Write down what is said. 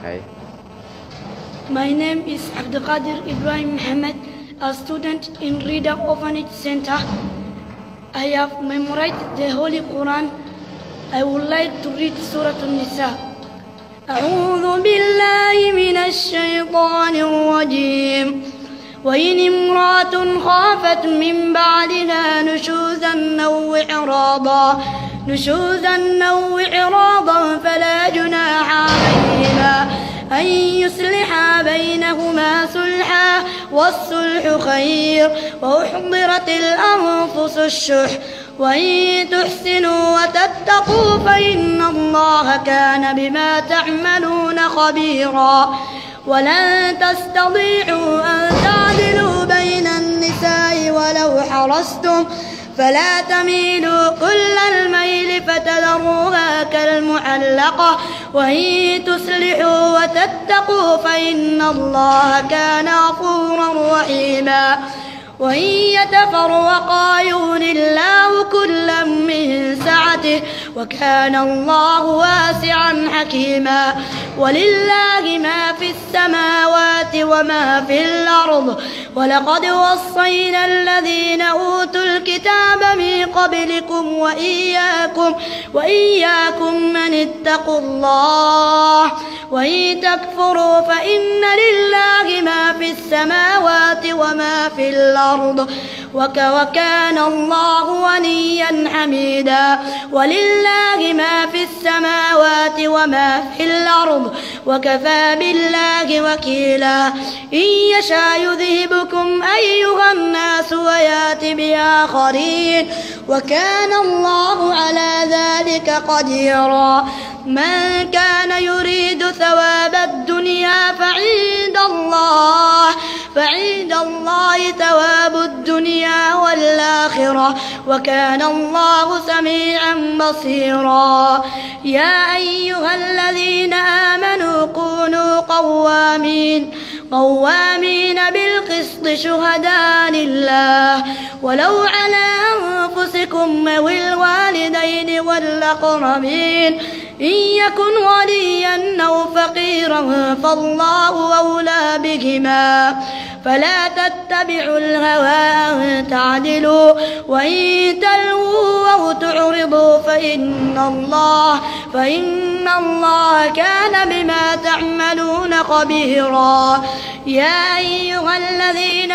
Hey. My name is Abdelkader Ibrahim Mohammed, a student in Rida Orphanage Center. I have memorized the Holy Quran. I would like to read Surah An-Nisa. أعوذ بالله من الشيطان الرجيم. وإن امرأة خافت من بعدها نشوزا أو إعراضا فلا جناح عليهما أن يصلحا بينهما صلحا والصلح خير وأحضرت الأنفس الشح وإن تحسنوا وتتقوا فإن الله كان بما تعملون خبيرا ولن تستطيعوا أن تعدلوا بين النساء ولو حرصتم فلا تميلوا كل الميل فتذروها كالمعلقة وإن تصلحوا وتتقوا فإن الله كان غفورا رحيما وإن يتفرقا يغن الله كلا من سعته وكان الله واسعا حكيما ولله ما في السماوات وما في الأرض ولقد وصينا الذين أوتوا الكتاب من قبلكم وإياكم من اتقوا الله وإن تكفروا فإن لله ما في السماوات وما في الأرض وكان الله غنيا حميدا ولله ما في السماوات وما في الأرض وكفى بالله وكيلا إن يشاء يذهبكم أيها الناس ويات بآخرين وكان الله على ذلك قديرا من كان يريد ثواب الدنيا فعند الله ثواب الدنيا والآخرة وكان الله سميعا بصيرا يا أيها الذين آمنوا كونوا قوامين بالقسط شهداء لله ولو على أنفسكم أو الوالدين والأقربين إن يكن غنيا أو فقيرا فالله أولى بهما فلا تتبعوا الهوى أن تعدلوا وإن تلووا أو تعرضوا فإن الله كان بما تعملون خبيرا يا أيها الذين